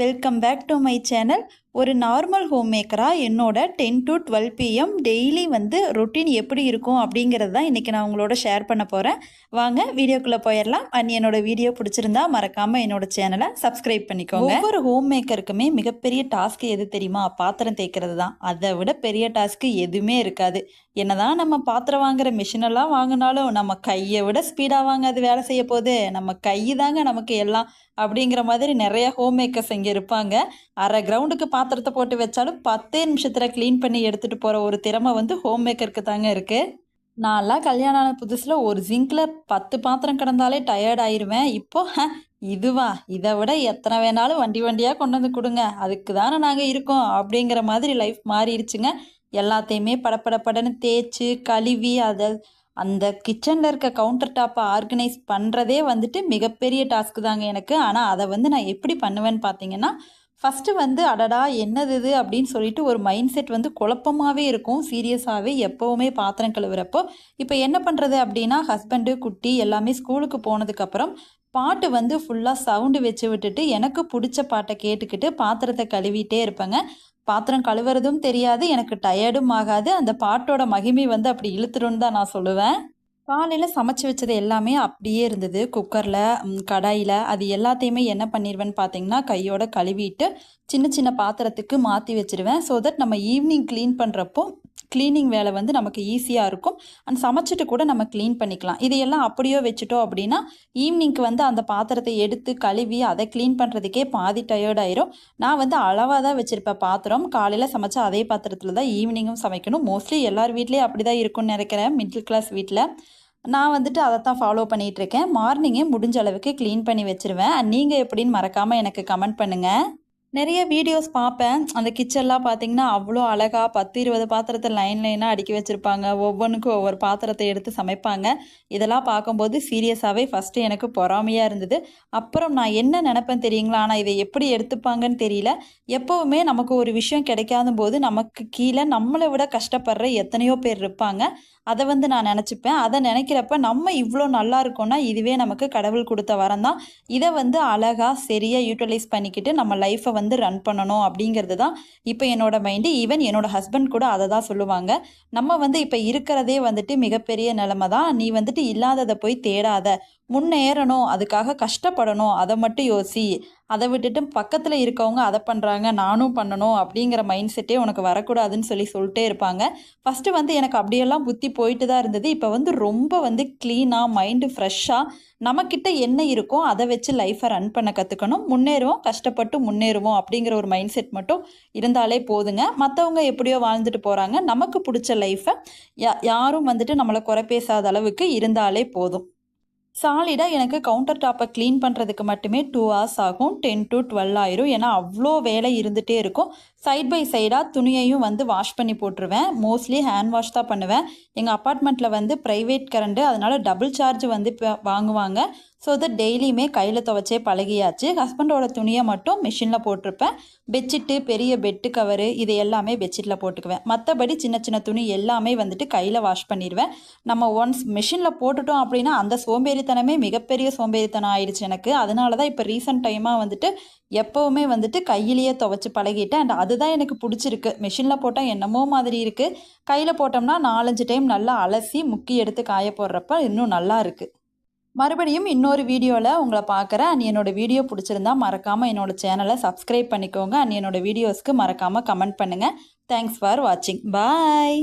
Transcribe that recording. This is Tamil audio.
Welcome back to my channel. ஒரு நார்மல் ஹோம் மேக்கராக என்னோட 10 to 12 PM டெய்லி ரொட்டீன் எப்படி இருக்கும் அப்படிங்கிறது தான் இன்றைக்கி நான் உங்களோட ஷேர் பண்ண போகிறேன். வாங்க வீடியோக்குள்ளே போயிடலாம். என்னோட வீடியோ பிடிச்சிருந்தா மறக்காமல் என்னோட சேனலை சப்ஸ்கிரைப் பண்ணிக்கோங்க. ஒவ்வொரு ஹோம் மேக்கருக்குமே மிகப்பெரிய டாஸ்க் எது தெரியுமா? பாத்திரம் தேய்க்கிறது தான். அதை விட பெரிய டாஸ்க்கு எதுவுமே இருக்காது. என்னதான் நம்ம பாத்திரம் வாங்குற மிஷினெல்லாம் வாங்கினாலும் நம்ம கையை விட ஸ்பீடாக வாங்க அது வேலை செய்ய போகுது. நம்ம கை தாங்க நமக்கு எல்லாம் அப்படிங்கிற மாதிரி நிறைய ஹோம் மேக்கர்ஸ் இங்கே இருப்பாங்க. அரை கிரவுண்டுக்கு பாத்திரத்தை போட்டு வச்சாலும் 10 நிமிஷத்தில் க்ளீன் பண்ணி எடுத்துகிட்டு போகிற ஒரு திறமை ஹோம் மேக்கருக்கு தாங்க இருக்குது. நான்லாம் கல்யாணம் ஆன புதுசில் ஒரு ஜிங்கில் 10 பாத்திரம் கிடந்தாலே டயர்ட் ஆயிடுவேன். இப்போ இதுவா, இதை விட எத்தனை வேணாலும் வண்டி வண்டியாக கொண்டு வந்து கொடுங்க, அதுக்கு தானே நாங்கள் இருக்கோம் அப்படிங்கிற மாதிரி லைஃப் மாறிடுச்சுங்க. எல்லாத்தையுமே படப்படன்னு தேய்ச்சி கழுவி அதை அந்த கிச்சனில் இருக்க கவுண்டர் டாப்பை ஆர்கனைஸ் பண்ணுறதே மிகப்பெரிய டாஸ்க்கு தாங்க எனக்கு. ஆனால் அதை நான் எப்படி பண்ணுவேன்னு பார்த்தீங்கன்னா, ஃபஸ்ட்டு அடடா என்னது இது அப்படின்னு சொல்லிட்டு ஒரு மைண்ட் செட் குழப்பமாகவே இருக்கும். சீரியஸாகவே எப்போவுமே பாத்திரம் கழுவுறப்போ இப்போ என்ன பண்ணுறது அப்படின்னா, ஹஸ்பண்டு குட்டி எல்லாமே ஸ்கூலுக்கு போனதுக்கப்புறம் பாட்டு ஃபுல்லாக சவுண்டு வச்சு விட்டுட்டு எனக்கு பிடிச்ச பாட்டை கேட்டுக்கிட்டு பாத்திரத்தை கழுவிட்டே இருப்பேங்க. பாத்திரம் கழுவுறதும் தெரியாது, எனக்கு டயர்டும் ஆகாது. அந்த பாட்டோட மகிமை அப்படி இழுத்துருன்னு தான் நான் சொல்லுவேன். காலையில் சமைச்சு வச்சது எல்லாமே அப்படியே இருந்தது. குக்கரில், கடாயில் அது எல்லாத்தையுமே என்ன பண்ணிடுவேன்னு பார்த்தீங்கன்னா, கையோட கழுவிட்டு சின்ன சின்ன பாத்திரத்துக்கு மாற்றி வச்சுருவேன். ஸோ தட் நம்ம ஈவினிங் க்ளீன் பண்ணுறப்போ க்ளீனிங் வேலை நமக்கு ஈஸியாக இருக்கும். அண்ட் சமைச்சிட்டு கூட நம்ம க்ளீன் பண்ணிக்கலாம். இதையெல்லாம் அப்படியோ வச்சுட்டோம் அப்படின்னா ஈவினிங்க்கு அந்த பாத்திரத்தை எடுத்து கழுவி அதை க்ளீன் பண்ணுறதுக்கே பாதி டயர்ட் ஆயிரும். நான் அளவாக தான் வச்சுருப்பேன் பாத்திரம். காலையில் சமைச்சா அதே பாத்திரத்தில் தான் ஈவினிங்கும் சமைக்கணும். மோஸ்ட்லி எல்லார் வீட்லேயும் அப்படி தான் இருக்கும்னு நினைக்கிறேன். மிடில் கிளாஸ் வீட்டில் நான் அதை தான் ஃபாலோ பண்ணிகிட்ருக்கேன். மார்னிங்கே முடிஞ்ச அளவுக்கு க்ளீன் பண்ணி வச்சுருவேன். நீங்கள் எப்படின்னு மறக்காமல் எனக்கு கமெண்ட் பண்ணுங்கள். நிறைய வீடியோஸ் பார்ப்பேன். அந்த கிச்சன்லாம் பார்த்தீங்கன்னா அவ்வளோ அழகாக 10-20 பாத்திரத்தை லைனாக அடுக்கி வச்சுருப்பாங்க. ஒவ்வொன்றுக்கும் ஒவ்வொரு பாத்திரத்தை எடுத்து சமைப்பாங்க. இதெல்லாம் பார்க்கும்போது சீரியஸாகவே ஃபஸ்ட்டு எனக்கு பொறாமையாக இருந்தது. அப்புறம் நான் என்ன நினப்பேன் தெரியுங்களா? ஆனால் இதை எப்படி எடுத்துப்பாங்கன்னு தெரியல. எப்போவுமே நமக்கு ஒரு விஷயம் கிடைக்காத போது நமக்கு கீழே நம்மளை விட கஷ்டப்படுற எத்தனையோ பேர் இருப்பாங்க. அதை நான் நினச்சிப்பேன். அதை நினைக்கிறப்ப நம்ம இவ்வளோ நல்லா இருக்கோன்னா இதுவே நமக்கு கடவுள் கொடுத்த வரம் தான். இதை அழகாக சரியாக யூட்டிலைஸ் பண்ணிக்கிட்டு நம்ம லைஃப்பை ரன் பண்ணணும் அப்படிங்கிறது தான் இப்போ என்னோட மைண்டு. ஈவன் என்னோட ஹஸ்பண்ட் கூட அதை தான் சொல்லுவாங்க. நம்ம இப்போ இருக்கிறதே மிகப்பெரிய நிலைமை தான். நீ இல்லாததை போய் தேடாத, முன்னேறணும், அதுக்காக கஷ்டப்படணும், அதை மட்டும் யோசி. அதை விட்டுட்டு பக்கத்தில் இருக்கவங்க அதை பண்ணுறாங்க நானும் பண்ணணும் அப்படிங்கிற மைண்ட் செட்டே உனக்கு வரக்கூடாதுன்னு சொல்லிட்டே இருப்பாங்க. ஃபஸ்ட்டு எனக்கு அப்படியெல்லாம் புத்தி போயிட்டு தான் இருந்தது. இப்போ ரொம்ப க்ளீனாக மைண்டு ஃப்ரெஷ்ஷாக நம்மக்கிட்ட என்ன இருக்கோ அதை வச்சு லைஃப்பை ரன் பண்ண கற்றுக்கணும். முன்னேறுவோம், கஷ்டப்பட்டு முன்னேறுவோம் அப்படிங்கிற ஒரு மைண்ட் செட் மட்டும் இருந்தாலே போதுங்க. மற்றவங்க எப்படியோ வாழ்ந்துட்டு போகிறாங்க, நமக்கு பிடிச்ச லைஃப்பை யாரும் நம்மளை குறை பேசாத அளவுக்கு இருந்தாலே போதும். சாலிடாக எனக்கு கவுண்டர் டாப்பை க்ளீன் பண்ணுறதுக்கு மட்டுமே 2 hours ஆகும். 10 to 12 ஆயிரும். ஏன்னா அவ்வளோ வேலை இருந்துகிட்டே இருக்கும். சைட் பை சைடாக துணியையும் வாஷ் பண்ணி போட்டுருவேன். மோஸ்ட்லி ஹேண்ட் வாஷ் தான் பண்ணுவேன். எங்கள் அப்பார்ட்மெண்ட்டில் ப்ரைவேட் கரண்ட்டு, அதனால் டபுள் சார்ஜ் இப்போ வாங்குவாங்க. ஸோ தட் டெய்லியுமே கையில் துவைச்சே பழகியாச்சு. ஹஸ்பண்டோட துணியை மட்டும் மிஷினில் போட்டிருப்பேன். பெட்ஷீட்டு, பெரிய பெட்டு கவரு இது எல்லாமே பெட்ஷீட்டில் போட்டுக்குவேன். மற்றபடி சின்ன சின்ன துணி எல்லாமே கையில் வாஷ் பண்ணிடுவேன். நம்ம ஒன்ஸ் மிஷினில் போட்டுட்டோம் அப்படின்னா அந்த சோம்பேறித்தனமே மிகப்பெரிய சோம்பேறித்தனம் ஆயிடுச்சு எனக்கு. அதனால தான் இப்போ ரீசன்ட் டைமாக எப்போவுமே கையிலேயே துவைச்சி பழகிட்டேன். அண்ட் அதுதான் எனக்கு பிடிச்சிருக்கு. மிஷினில் போட்டால் என்னமோ மாதிரி இருக்குது. கையில் போட்டோம்னா 4-5 டைம் நல்லா அலசி முக்கி எடுத்து காய போடுறப்ப இன்னும் நல்லா இருக்குது. மறுபடியும் இன்னொரு வீடியோவில் உங்களை பார்க்குறேன். அண்ட் என்னோட வீடியோ பிடிச்சிருந்தா மறக்காமல் என்னோட சேனலை சப்ஸ்கிரைப் பண்ணிக்கோங்க. அண்ட் என்னோட வீடியோஸ்க்கு மறக்காமல் கமெண்ட் பண்ணுங்கள். தேங்க்ஸ் ஃபார் வாட்சிங். பாய்.